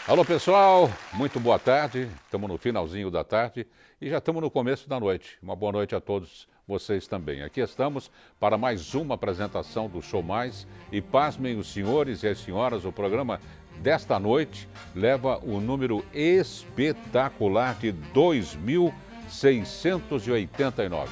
Alô pessoal, muito boa tarde, estamos no finalzinho da tarde e já estamos no começo da noite. Uma boa noite a todos vocês também. Aqui estamos para mais uma apresentação do Show Mais e pasmem os senhores e as senhoras, o programa desta noite leva o número espetacular de 2.689.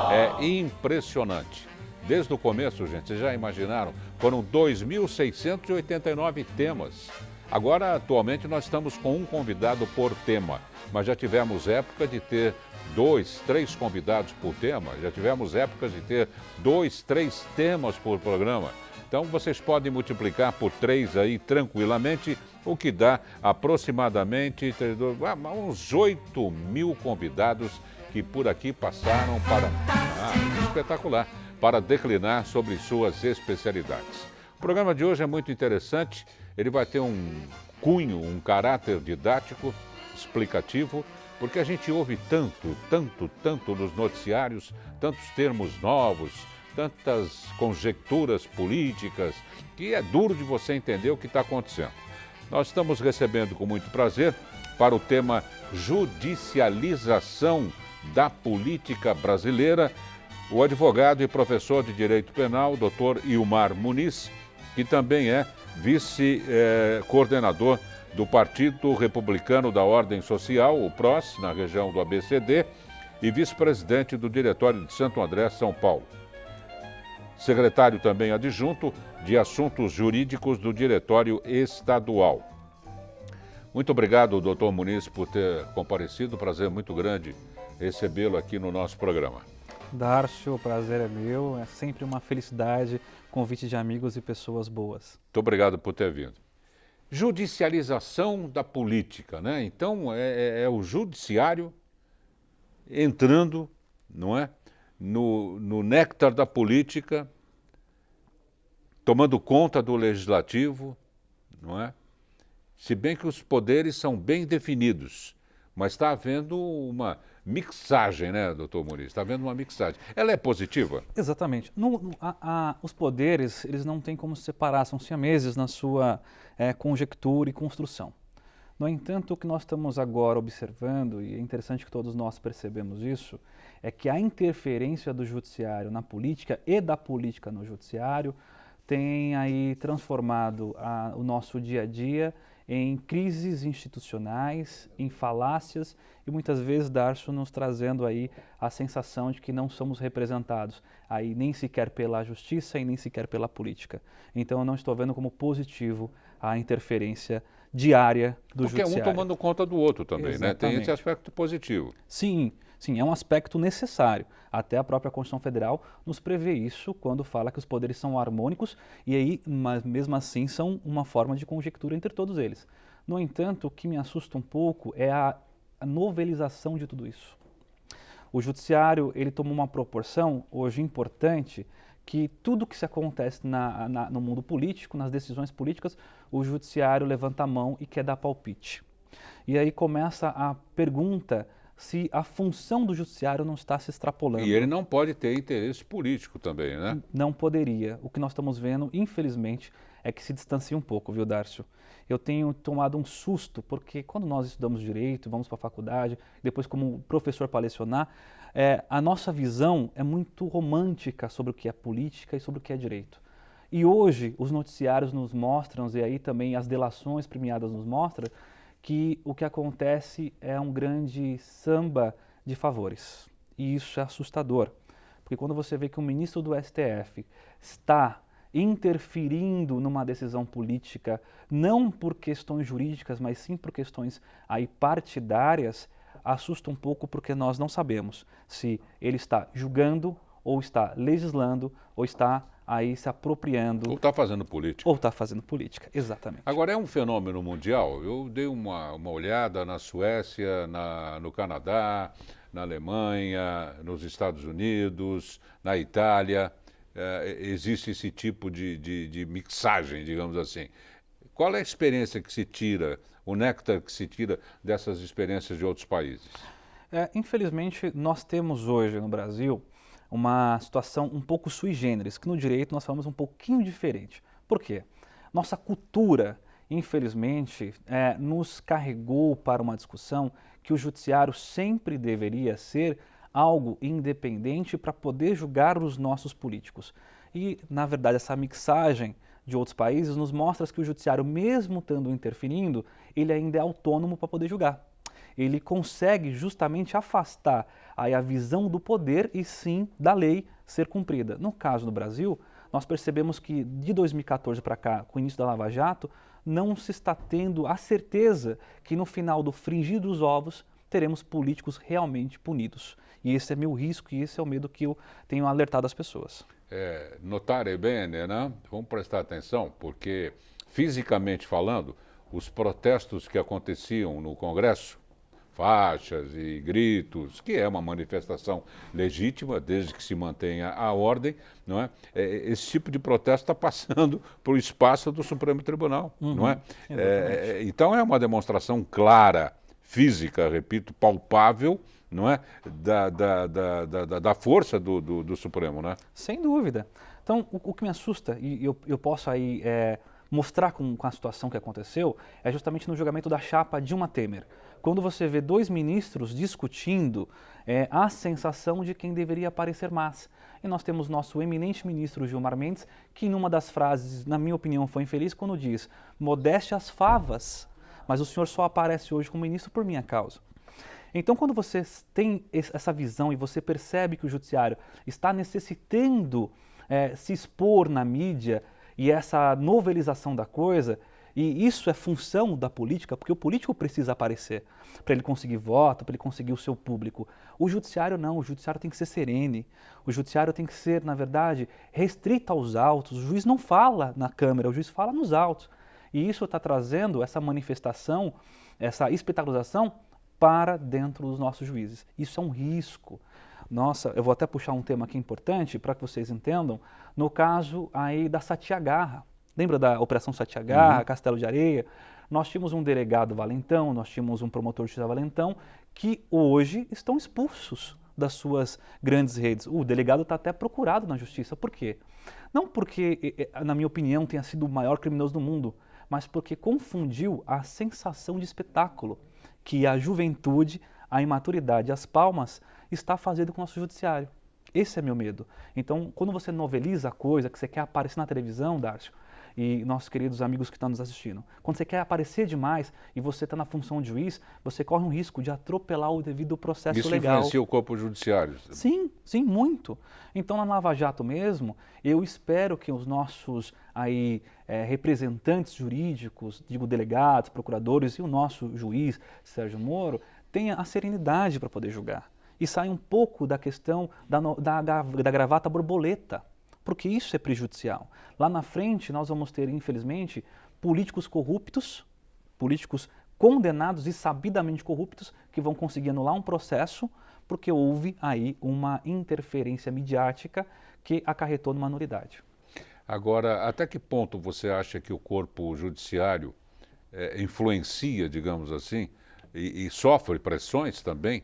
É impressionante. Desde o começo, gente, vocês já imaginaram? Foram 2.689 temas. Agora, atualmente, nós estamos com um convidado por tema, mas já tivemos época de ter 2, 3 convidados por tema, já tivemos épocas de ter 2, 3 temas por programa. Então, vocês podem multiplicar por 3 aí tranquilamente, o que dá aproximadamente uns 8.000 convidados que por aqui passaram para... espetacular! Para declinar sobre suas especialidades. O programa de hoje é muito interessante. Ele vai ter um cunho, um caráter didático, explicativo, porque a gente ouve tanto nos noticiários, tantos termos novos, tantas conjecturas políticas, que é duro de você entender o que está acontecendo. Nós estamos recebendo com muito prazer para o tema judicialização da política brasileira, o advogado e professor de Direito Penal, Dr. Ilmar Muniz, que também é vice-coordenador do Partido Republicano da Ordem Social, o PROS, na região do ABCD, e vice-presidente do Diretório de Santo André, São Paulo. Secretário também adjunto de Assuntos Jurídicos do Diretório Estadual. Muito obrigado, doutor Muniz, por ter comparecido. Prazer muito grande recebê-lo aqui no nosso programa. Dárcio, o prazer é meu, é sempre uma felicidade, convite de amigos e pessoas boas. Muito obrigado por ter vindo. Judicialização da política, né? Então é o judiciário entrando, não é? No néctar da política, tomando conta do legislativo, não é? Se bem que os poderes são bem definidos, mas está havendo uma mixagem, né, doutor Muniz? Está havendo uma mixagem. Ela é positiva? Exatamente. Os poderes, eles não têm como se separar, são siameses na sua conjectura e construção. No entanto, o que nós estamos agora observando, e é interessante que todos nós percebemos isso, é que a interferência do judiciário na política e da política no judiciário tem aí transformado o nosso dia a dia em crises institucionais, em falácias e muitas vezes, Dárcio, nos trazendo aí a sensação de que não somos representados aí nem sequer pela justiça e nem sequer pela política. Então eu não estou vendo como positivo a interferência diária do judiciário. Porque um tomando conta do outro também, Exatamente. Né? Tem esse aspecto positivo. Sim, é um aspecto necessário. Até a própria Constituição Federal nos prevê isso quando fala que os poderes são harmônicos e aí, mas mesmo assim, são uma forma de conjectura entre todos eles. No entanto, o que me assusta um pouco é a novelização de tudo isso. O judiciário, ele tomou uma proporção hoje importante que tudo que se acontece no mundo político, nas decisões políticas, o judiciário levanta a mão e quer dar palpite. E aí começa a pergunta se a função do judiciário não está se extrapolando. E ele não pode ter interesse político também, né? Não poderia. O que nós estamos vendo, infelizmente, é que se distancia um pouco, viu, Dárcio? Eu tenho tomado um susto, porque quando nós estudamos direito, vamos para a faculdade, depois como professor para lecionar, a nossa visão é muito romântica sobre o que é política e sobre o que é direito. E hoje os noticiários nos mostram, e aí também as delações premiadas nos mostram, que o que acontece é um grande samba de favores. E isso é assustador, porque quando você vê que o ministro do STF está interferindo numa decisão política, não por questões jurídicas, mas sim por questões aí partidárias, assusta um pouco porque nós não sabemos se ele está julgando, ou está legislando, ou está aí se apropriando. Ou está fazendo política. Ou está fazendo política, exatamente. Agora, é um fenômeno mundial. Eu dei uma olhada na Suécia, no Canadá, na Alemanha, nos Estados Unidos, na Itália. Existe esse tipo de mixagem, digamos assim. Qual é a experiência que se tira, o néctar que se tira dessas experiências de outros países? Infelizmente, nós temos hoje no Brasil uma situação um pouco sui generis, que no direito nós falamos um pouquinho diferente. Por quê? Nossa cultura infelizmente, nos carregou para uma discussão que o judiciário sempre deveria ser algo independente para poder julgar os nossos políticos. E, na verdade, essa mixagem de outros países nos mostra que o judiciário, mesmo estando interferindo, ele ainda é autônomo para poder julgar. Ele consegue justamente afastar aí a visão do poder e sim da lei ser cumprida. No caso do Brasil, nós percebemos que de 2014 para cá, com o início da Lava Jato, não se está tendo a certeza que no final do frigir dos ovos teremos políticos realmente punidos. E esse é meu risco e esse é o medo que eu tenho alertado as pessoas. Notare bene, né? Vamos prestar atenção, porque fisicamente falando, os protestos que aconteciam no Congresso, faixas e gritos, que é uma manifestação legítima, desde que se mantenha a ordem, não é? Esse tipo de protesto está passando para o espaço do Supremo Tribunal, não é? Então é uma demonstração clara, física, repito, palpável, não é? Da força do Supremo, né? Sem dúvida. Então, o que me assusta, e eu posso aí mostrar com a situação que aconteceu, é justamente no julgamento da chapa Dilma Temer. Quando você vê dois ministros discutindo a sensação de quem deveria aparecer mais. E nós temos nosso eminente ministro Gilmar Mendes, que numa das frases, na minha opinião, foi infeliz quando diz: modéstia às favas, mas o senhor só aparece hoje como ministro por minha causa. Então, quando você tem essa visão e você percebe que o judiciário está necessitando se expor na mídia e essa novelização da coisa, e isso é função da política, porque o político precisa aparecer para ele conseguir voto, para ele conseguir o seu público. O judiciário não, o judiciário tem que ser serene, o judiciário tem que ser, na verdade, restrito aos autos. O juiz não fala na Câmara, o juiz fala nos autos. E isso está trazendo essa manifestação, essa espetacularização para dentro dos nossos juízes. Isso é um risco. Nossa, eu vou até puxar um tema aqui importante para que vocês entendam. No caso aí da Satyagraha, lembra da Operação Satyagraha, Castelo de Areia? Nós tínhamos um delegado valentão, nós tínhamos um promotor de justiça valentão, que hoje estão expulsos das suas grandes redes. O delegado está até procurado na justiça. Por quê? Não porque, na minha opinião, tenha sido o maior criminoso do mundo, mas porque confundiu a sensação de espetáculo que a juventude, a imaturidade, as palmas está fazendo com o nosso judiciário. Esse é meu medo. Então, quando você noveliza a coisa, que você quer aparecer na televisão, Darcio, e nossos queridos amigos que estão nos assistindo, quando você quer aparecer demais e você está na função de juiz, você corre um risco de atropelar o devido processo legal. Isso influencia o corpo judiciário? Sim, sim, muito. Então, na Lava Jato mesmo, eu espero que os nossos aí, representantes jurídicos, digo delegados, procuradores e o nosso juiz, Sérgio Moro, tenha a serenidade para poder julgar. E saia um pouco da questão da gravata borboleta, porque isso é prejudicial. Lá na frente nós vamos ter, infelizmente, políticos corruptos, políticos condenados e sabidamente corruptos, que vão conseguir anular um processo porque houve aí uma interferência midiática que acarretou numa nulidade. Agora, até que ponto você acha que o corpo judiciário influencia, digamos assim, e sofre pressões também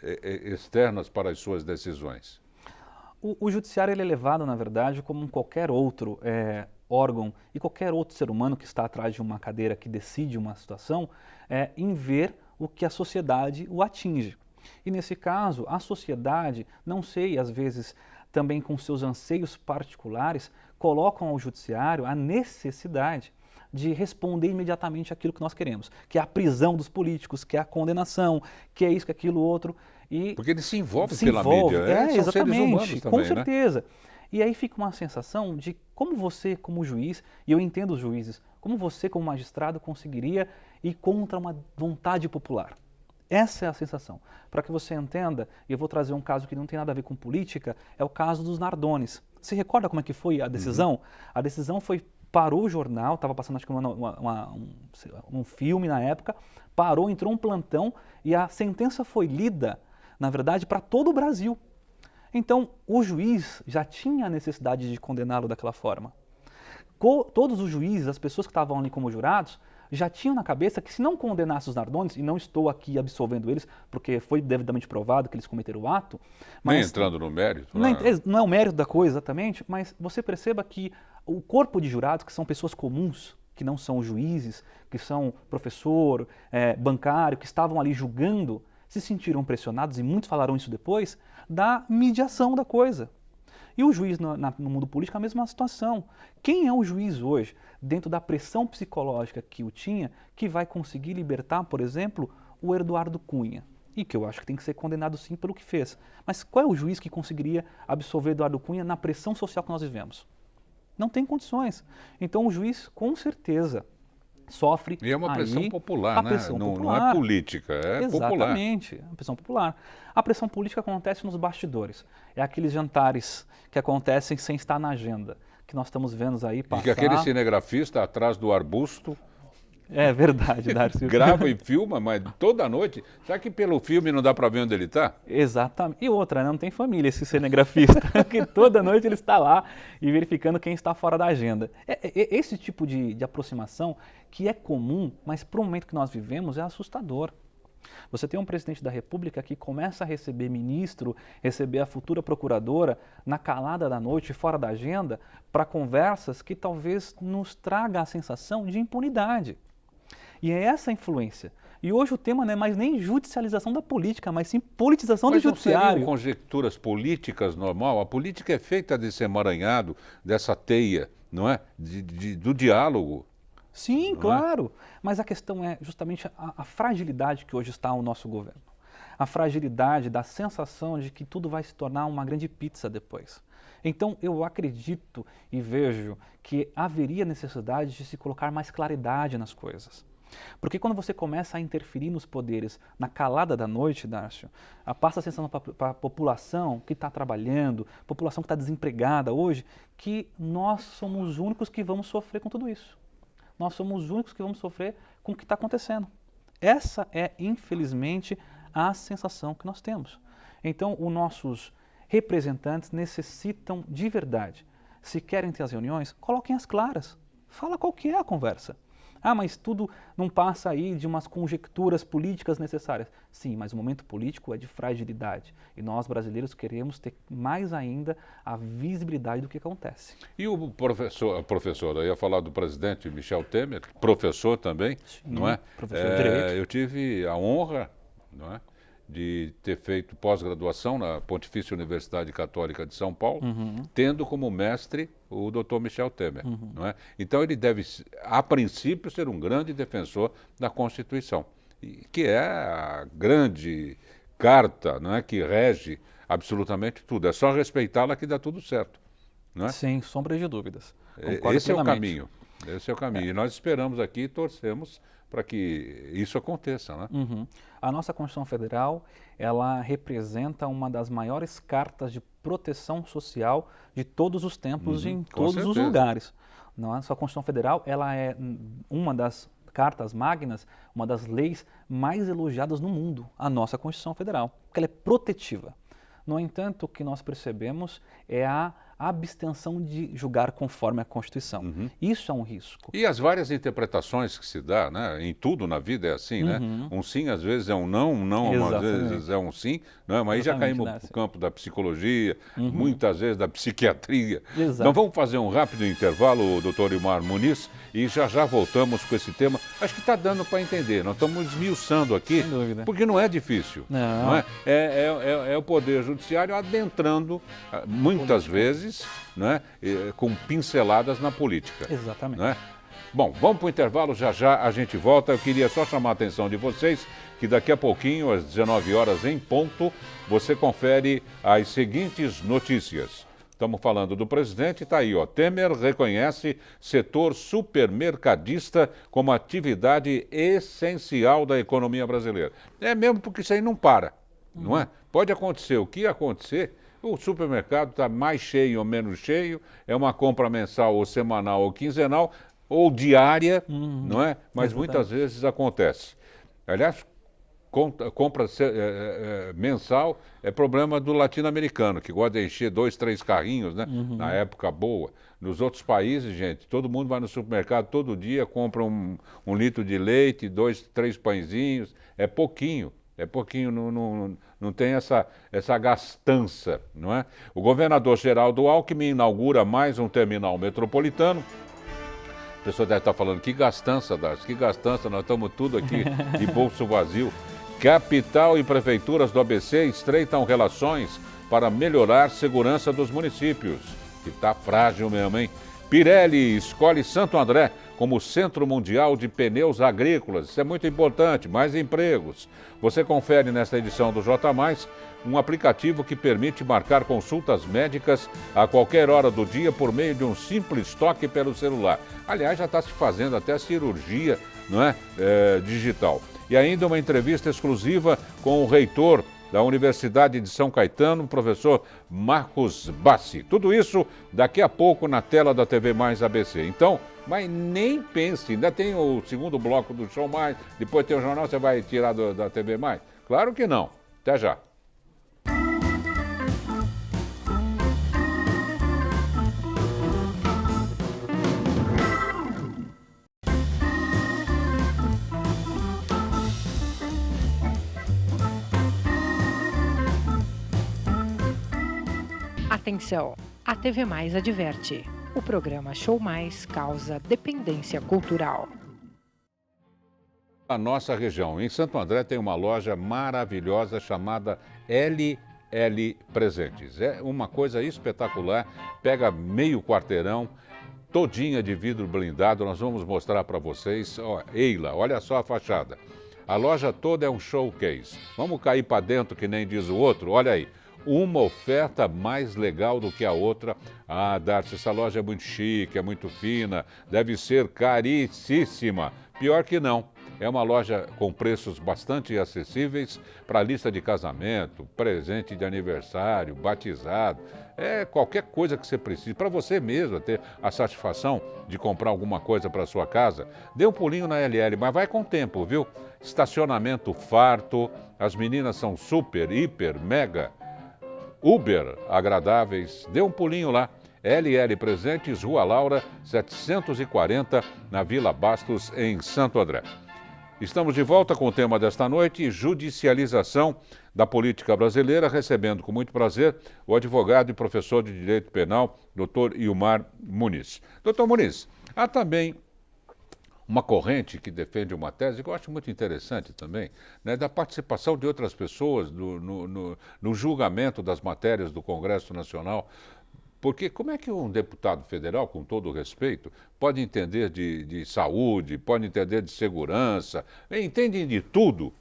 externas para as suas decisões? O judiciário ele é levado, na verdade, como qualquer outro órgão e qualquer outro ser humano que está atrás de uma cadeira que decide uma situação, em ver o que a sociedade o atinge. E nesse caso, a sociedade, não sei, às vezes também com seus anseios particulares, colocam ao judiciário a necessidade de responder imediatamente aquilo que nós queremos, que é a prisão dos políticos, que é a condenação, que é isso, que é aquilo, outro. E porque ele se envolve pela mídia, são exatamente, seres humanos também, com certeza. Né? E aí fica uma sensação de como você, como juiz, e eu entendo os juízes, como você, como magistrado, conseguiria ir contra uma vontade popular. Essa é a sensação. Para que você entenda, e eu vou trazer um caso que não tem nada a ver com política, é o caso dos Nardones. Você recorda como é que foi a decisão? A decisão foi, parou o jornal, estava passando acho que um filme na época, parou, entrou um plantão e a sentença foi lida, na verdade, para todo o Brasil. Então, o juiz já tinha a necessidade de condená-lo daquela forma. Todos os juízes, as pessoas que estavam ali como jurados, já tinham na cabeça que se não condenasse os Nardones, e não estou aqui absolvendo eles, porque foi devidamente provado que eles cometeram o ato. Mas, nem entrando no mérito. Não é o mérito da coisa exatamente, mas você perceba que o corpo de jurados, que são pessoas comuns, que não são juízes, que são professor, bancário, que estavam ali julgando, se sentiram pressionados, e muitos falaram isso depois, da mediação da coisa. E o juiz no mundo político é a mesma situação. Quem é o juiz hoje, dentro da pressão psicológica que o tinha, que vai conseguir libertar, por exemplo, o Eduardo Cunha? E que eu acho que tem que ser condenado sim pelo que fez. Mas qual é o juiz que conseguiria absolver Eduardo Cunha na pressão social que nós vivemos? Não tem condições. Então o juiz, com certeza, sofre. E é uma pressão aí, popular, né? Pressão não, popular. não é política, é popular. Exatamente, a pressão popular. A pressão política acontece nos bastidores. É aqueles jantares que acontecem sem estar na agenda, que nós estamos vendo aí passar. E que aquele cinegrafista atrás do arbusto É verdade, Darcy. grava e filma, mas toda noite. Será que pelo filme não dá para ver onde ele está? Exatamente. E outra, né? Não tem família esse cinegrafista, que toda noite ele está lá e verificando quem está fora da agenda. Esse tipo de aproximação que é comum, mas para o momento que nós vivemos é assustador. Você tem um presidente da República que começa a receber ministro, receber a futura procuradora na calada da noite, fora da agenda, para conversas que talvez nos traga a sensação de impunidade. E é essa a influência. E hoje o tema não é mais nem judicialização da política, mas sim politização do judiciário. Mas não seriam conjecturas políticas normal? A política é feita desse emaranhado, dessa teia, não é? Do diálogo. Sim, claro. Mas a questão é justamente a fragilidade que hoje está o nosso governo. A fragilidade da sensação de que tudo vai se tornar uma grande pizza depois. Então, eu acredito e vejo que haveria necessidade de se colocar mais claridade nas coisas. Porque quando você começa a interferir nos poderes na calada da noite, Darcio, passa a sensação para a população que está trabalhando, população que está desempregada hoje, que nós somos os únicos que vamos sofrer com tudo isso. Nós somos os únicos que vamos sofrer com o que está acontecendo. Essa é, infelizmente, a sensação que nós temos. Então, os nossos representantes necessitam de verdade. Se querem ter as reuniões, coloquem as claras. Fala qual que é a conversa. Ah, mas tudo não passa aí de umas conjecturas políticas necessárias. Sim, mas o momento político é de fragilidade. E nós, brasileiros, queremos ter mais ainda a visibilidade do que acontece. E o professor, eu ia falar do presidente Michel Temer, professor também, Sim, não é? professor de Direito. Eu tive a honra, não é, de ter feito pós-graduação na Pontifícia Universidade Católica de São Paulo, tendo como mestre o Dr. Michel Temer. Não é? Então ele deve, a princípio, ser um grande defensor da Constituição, que é a grande carta, não é, que rege absolutamente tudo. É só respeitá-la que dá tudo certo. Não é? Sem sombra de dúvidas. Concordo Esse é o plenamente. caminho. Esse é o caminho. E nós esperamos aqui e torcemos para que isso aconteça, né? A nossa Constituição Federal, ela representa uma das maiores cartas de proteção social de todos os tempos e em todos os lugares. Nossa Constituição Federal, ela é uma das cartas magnas, uma das leis mais elogiadas no mundo, a nossa Constituição Federal, porque ela é protetiva. No entanto, o que nós percebemos é a abstenção de julgar conforme a Constituição. Isso é um risco. E as várias interpretações que se dá, né? Em tudo na vida é assim, né? Um sim às vezes é um não, um não às vezes é um sim, né? Mas aí já caímos no campo da psicologia, muitas vezes da psiquiatria. Exato. Então vamos fazer um rápido intervalo, doutor Ilmar Muniz, e já voltamos com esse tema. Acho que está dando para entender, nós estamos esmiuçando aqui, Sem dúvida. porque não é difícil. Não é? É o Poder Judiciário adentrando, muitas vezes, né, com pinceladas na política. Exatamente. Né? Bom, vamos para o intervalo, já a gente volta. Eu queria só chamar a atenção de vocês que daqui a pouquinho, às 19 horas em ponto, você confere as seguintes notícias. Estamos falando do presidente, está aí, ó. Temer reconhece setor supermercadista como atividade essencial da economia brasileira. É mesmo porque isso aí não para, não é? Pode acontecer o que acontecer. O supermercado está mais cheio ou menos cheio, é uma compra mensal ou semanal ou quinzenal ou diária, não é? Mas muitas vezes acontece. Aliás, compra mensal é problema do latino-americano, que gosta de encher 2, 3 carrinhos, né? Na época boa. Nos outros países, gente, todo mundo vai no supermercado todo dia, compra um litro de leite, 2, 3 pãezinhos, é pouquinho. É pouquinho, não tem essa gastança, não é? O governador Geraldo Alckmin inaugura mais um terminal metropolitano A pessoa deve estar falando, que gastança, Darcy, que gastança, nós estamos tudo aqui de bolso vazio. Capital e prefeituras do ABC estreitam relações para melhorar segurança dos municípios. Que tá frágil mesmo, hein? Pirelli escolhe Santo André como Centro Mundial de Pneus Agrícolas. Isso é muito importante, mais empregos. Você confere nesta edição do J+, um aplicativo que permite marcar consultas médicas a qualquer hora do dia por meio de um simples toque pelo celular. Aliás, já está se fazendo até cirurgia, não é? Digital. E ainda uma entrevista exclusiva com o reitor da Universidade de São Caetano, o professor Marcos Bassi. Tudo isso daqui a pouco na tela da TV Mais ABC. Então, mas nem pense, ainda tem o segundo bloco do Show Mais, depois tem o jornal, você vai tirar da TV Mais? Claro que não. Até já. Atenção, a TV Mais adverte. O programa Show Mais causa dependência cultural. Na nossa região, em Santo André, tem uma loja maravilhosa chamada LL Presentes. É uma coisa espetacular, pega meio quarteirão, todinha de vidro blindado, nós vamos mostrar para vocês. Ó, Eila, olha só a fachada. A loja toda é um showcase. Vamos cair para dentro, que nem diz o outro, olha aí. Uma oferta mais legal do que a outra. Ah, Darcy, essa loja é muito chique, é muito fina, deve ser caríssima. Pior que não. É uma loja com preços bastante acessíveis para lista de casamento, presente de aniversário, batizado. É qualquer coisa que você precise. Para você mesmo ter a satisfação de comprar alguma coisa para sua casa, dê um pulinho na LL, mas vai com tempo, viu? Estacionamento farto, as meninas são super, hiper, mega Uber agradáveis. Dê um pulinho lá. LL Presentes, Rua Laura, 740, na Vila Bastos, em Santo André. Estamos de volta com o tema desta noite, judicialização da política brasileira, recebendo com muito prazer o advogado e professor de Direito Penal, Dr. Ilmar Muniz. Dr. Muniz, há também uma corrente que defende uma tese que eu acho muito interessante também, né, da participação de outras pessoas no julgamento das matérias do Congresso Nacional. Porque como é que um deputado federal, com todo o respeito, pode entender de saúde, pode entender de segurança, entendem de tudo,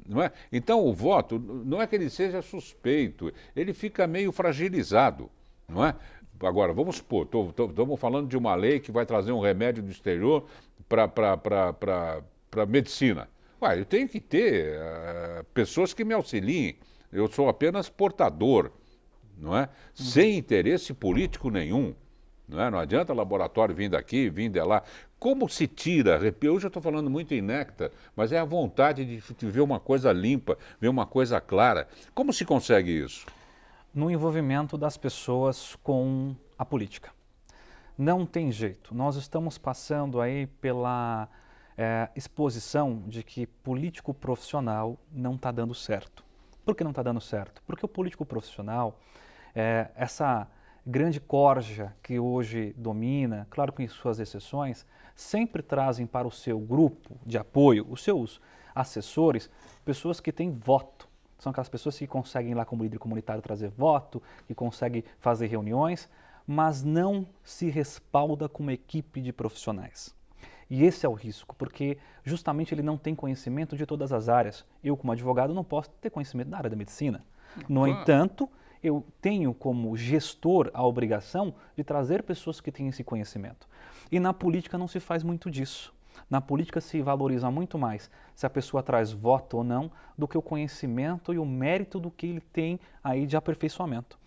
não é? Então o voto, não é que ele seja suspeito, ele fica meio fragilizado, não é? Agora, vamos supor, estamos falando de uma lei que vai trazer um remédio do exterior para medicina. Ué, eu tenho que ter pessoas que me auxiliem, eu sou apenas portador, não é? Sem interesse político nenhum. Não é? Não adianta laboratório vir daqui, vir de lá. Como se tira? Hoje eu estou falando muito em néctar, mas é a vontade de ver uma coisa limpa, ver uma coisa clara. Como se consegue isso? No envolvimento das pessoas com a política. Não tem jeito. Nós estamos passando aí pela exposição de que político profissional não está dando certo. Por que não está dando certo? Porque o político profissional, essa grande corja que hoje domina, claro que em suas exceções, sempre trazem para o seu grupo de apoio, os seus assessores, pessoas que têm voto. São aquelas pessoas que conseguem lá como líder comunitário trazer voto, que conseguem fazer reuniões, mas não se respalda com uma equipe de profissionais. E esse é o risco, porque justamente ele não tem conhecimento de todas as áreas. Eu, como advogado, não posso ter conhecimento da área da medicina. No entanto, eu tenho como gestor a obrigação de trazer pessoas que têm esse conhecimento. E na política não se faz muito disso. Na política se valoriza muito mais se a pessoa traz voto ou não do que o conhecimento e o mérito do que ele tem aí de aperfeiçoamento.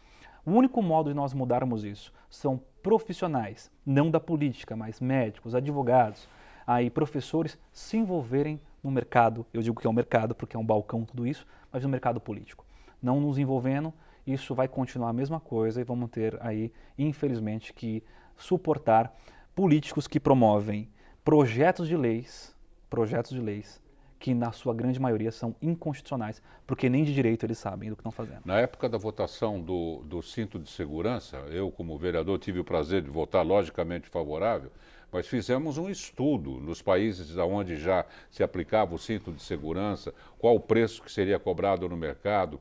O único modo de nós mudarmos isso são profissionais, não da política, mas médicos, advogados, aí professores se envolverem no mercado, eu digo que é um mercado porque é um balcão tudo isso, mas no mercado político. Não nos envolvendo, isso vai continuar a mesma coisa e vamos ter aí, infelizmente, que suportar políticos que promovem projetos de leis que na sua grande maioria são inconstitucionais, porque nem de direito eles sabem do que estão fazendo. Na época da votação do cinto de segurança, eu como vereador tive o prazer de votar logicamente favorável, Mas fizemos um estudo nos países onde já se aplicava o cinto de segurança, qual o preço que seria cobrado no mercado,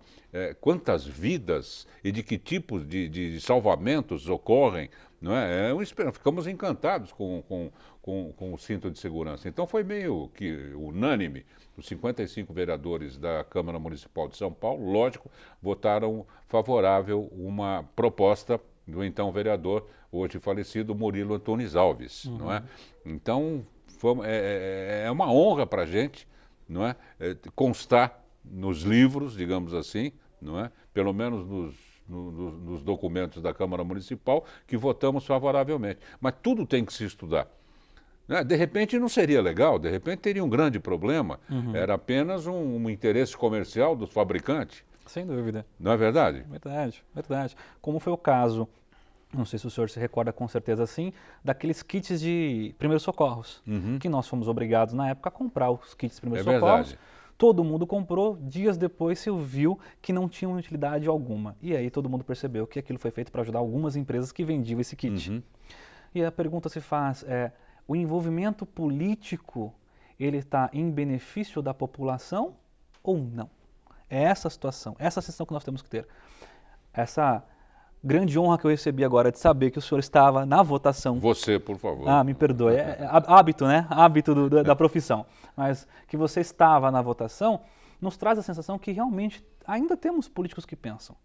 quantas vidas e de que tipos de salvamentos ocorrem. Não é? Ficamos encantados com o cinto de segurança. Então foi meio que unânime. Os 55 vereadores da Câmara Municipal de São Paulo, lógico, votaram favorável uma proposta do então vereador, hoje falecido, Murilo Antunes Alves. Não é? Então é uma honra para a gente, não é? Constar nos livros, digamos assim, não é? Pelo menos nos documentos da Câmara Municipal, que votamos favoravelmente. Mas tudo tem que se estudar. De repente não seria legal, de repente teria um grande problema, era apenas um interesse comercial dos fabricantes. Sem dúvida. Não é verdade? Verdade, verdade. Como foi o caso, não sei se o senhor se recorda com certeza sim, daqueles kits de primeiros socorros, que nós fomos obrigados na época a comprar os kits de primeiros socorros. Verdade. Todo mundo comprou, dias depois se viu que não tinha utilidade alguma. E aí todo mundo percebeu que aquilo foi feito para ajudar algumas empresas que vendiam esse kit. E a pergunta se faz, o envolvimento político, ele está em benefício da população ou não? É essa a situação, essa a sensação que nós temos que ter. Essa grande honra que eu recebi agora de saber que o senhor estava na votação. Você, por favor. Me perdoe, é hábito, né? Hábito da profissão. Mas que você estava na votação nos traz a sensação que realmente ainda temos políticos que pensam.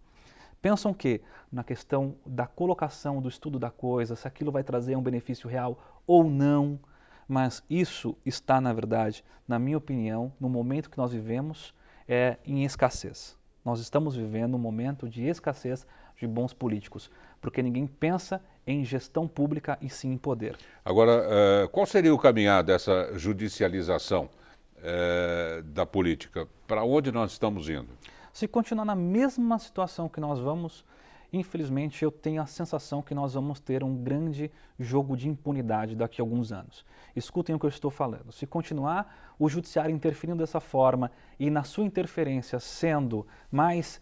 Pensam que na questão da colocação do estudo da coisa, se aquilo vai trazer um benefício real ou não, mas isso está, na verdade, na minha opinião, no momento que nós vivemos, em escassez. Nós estamos vivendo um momento de escassez de bons políticos, porque ninguém pensa em gestão pública e sim em poder. Agora, qual seria o caminhar dessa judicialização da política? Para onde nós estamos indo? Se continuar na mesma situação que nós vamos, infelizmente eu tenho a sensação que nós vamos ter um grande jogo de impunidade daqui a alguns anos. Escutem o que eu estou falando. Se continuar o judiciário interferindo dessa forma e na sua interferência sendo mais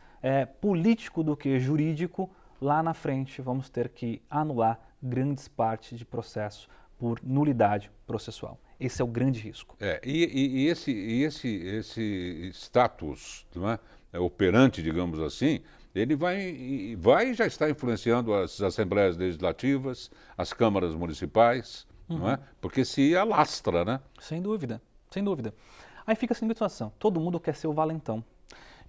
político do que jurídico, lá na frente vamos ter que anular grandes partes de processos por nulidade processual. Esse é o grande risco. E esse status, não é, operante, digamos assim, ele vai e já está influenciando as assembleias legislativas, as câmaras municipais, não é? Porque se alastra, né? Sem dúvida, sem dúvida. Aí fica a seguinte situação, todo mundo quer ser o valentão.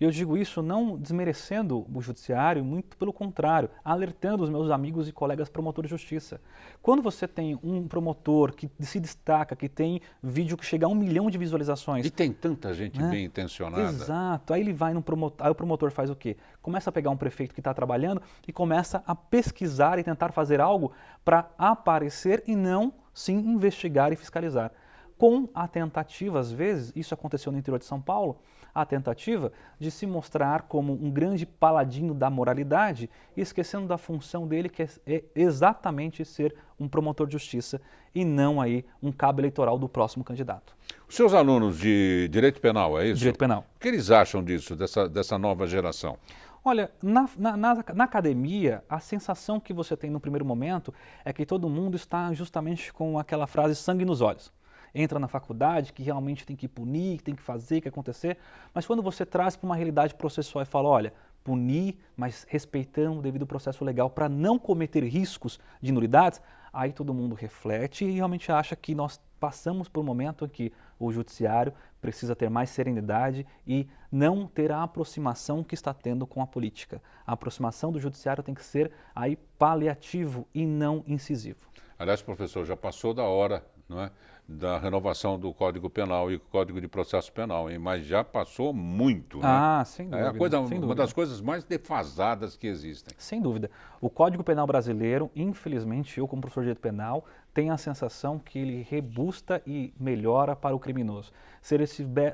E eu digo isso não desmerecendo o judiciário, muito pelo contrário, alertando os meus amigos e colegas promotores de justiça. Quando você tem um promotor que se destaca, que tem vídeo que chega a 1 milhão de visualizações... E tem tanta gente bem intencionada. Exato. Aí ele vai no promotor, aí o promotor faz o quê? Começa a pegar um prefeito que está trabalhando e começa a pesquisar e tentar fazer algo para aparecer e não, sim, investigar e fiscalizar. Com a tentativa, às vezes, isso aconteceu no interior de São Paulo, a tentativa de se mostrar como um grande paladino da moralidade, esquecendo da função dele, que é exatamente ser um promotor de justiça e não aí um cabo eleitoral do próximo candidato. Os seus alunos de Direito Penal, é isso? Direito Penal. O que eles acham disso, dessa nova geração? Olha, na academia, a sensação que você tem no primeiro momento é que todo mundo está justamente com aquela frase sangue nos olhos. Entra na faculdade, que realmente tem que punir, que tem que fazer, que acontecer, mas quando você traz para uma realidade processual e fala, olha, punir, mas respeitando o devido processo legal para não cometer riscos de nulidades, aí todo mundo reflete e realmente acha que nós passamos por um momento em que o judiciário precisa ter mais serenidade e não ter a aproximação que está tendo com a política. A aproximação do judiciário tem que ser aí paliativo e não incisivo. Aliás, professor, já passou da hora, não é, da renovação do Código Penal e do Código de Processo Penal, hein? Mas já passou muito, né? Sem dúvida. Uma das coisas mais defasadas que existem. Sem dúvida. O Código Penal brasileiro, infelizmente, eu como professor de direito penal, tenho a sensação que ele rebusta e melhora para o criminoso. Se ele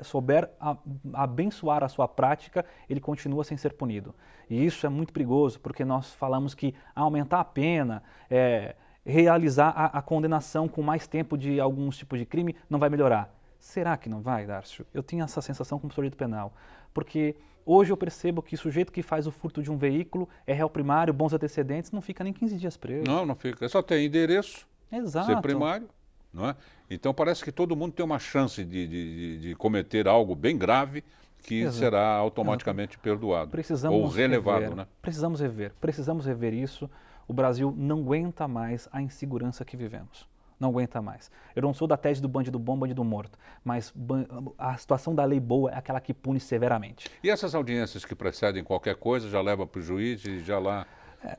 souber abençoar a sua prática, ele continua sem ser punido. E isso é muito perigoso, porque nós falamos que aumentar a pena, realizar a condenação com mais tempo de alguns tipos de crime não vai melhorar. Será que não vai, Dárcio? Eu tenho essa sensação como professor de direito penal, porque hoje eu percebo que o sujeito que faz o furto de um veículo é réu primário, bons antecedentes, não fica nem 15 dias preso. Não fica. Só tem endereço, Exato. ser primário, não é? Então parece que todo mundo tem uma chance de cometer algo bem grave que Exato. será automaticamente perdoado Precisamos ou relevado, rever, né? Precisamos rever isso. O Brasil não aguenta mais a insegurança que vivemos. Não aguenta mais. Eu não sou da tese do bandido bom, bandido morto, mas a situação da lei boa é aquela que pune severamente. E essas audiências que precedem qualquer coisa, já leva para o juiz e já lá...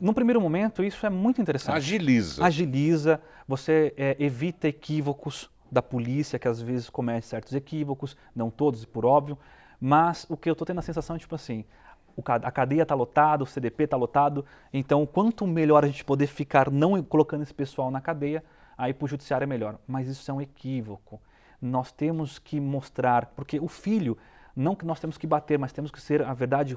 Num primeiro momento, isso é muito interessante. Agiliza. Agiliza, você evita equívocos da polícia, que às vezes comete certos equívocos, não todos, por óbvio, mas o que eu estou tendo a sensação é tipo assim, a cadeia está lotada, o CDP está lotado, então quanto melhor a gente poder ficar não colocando esse pessoal na cadeia, aí para o judiciário é melhor. Mas isso é um equívoco. Nós temos que mostrar, porque o filho, não que nós temos que bater, mas temos que ser, a verdade,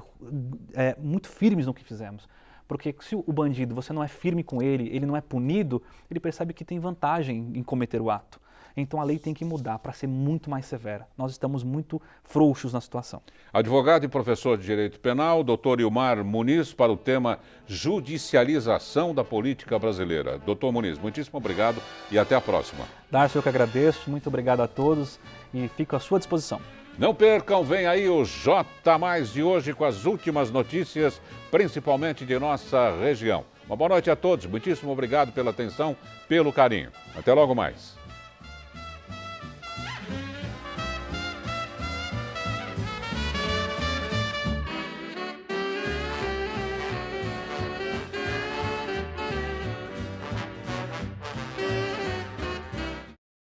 muito firmes no que fizemos. Porque se o bandido, você não é firme com ele não é punido, ele percebe que tem vantagem em cometer o ato. Então a lei tem que mudar para ser muito mais severa. Nós estamos muito frouxos na situação. Advogado e professor de Direito Penal, doutor Ilmar Muniz, para o tema Judicialização da Política Brasileira. Doutor Muniz, muitíssimo obrigado e até a próxima. Darcio, eu que agradeço, muito obrigado a todos e fico à sua disposição. Não percam, vem aí o J+ de hoje com as últimas notícias, principalmente de nossa região. Uma boa noite a todos, muitíssimo obrigado pela atenção, pelo carinho. Até logo mais.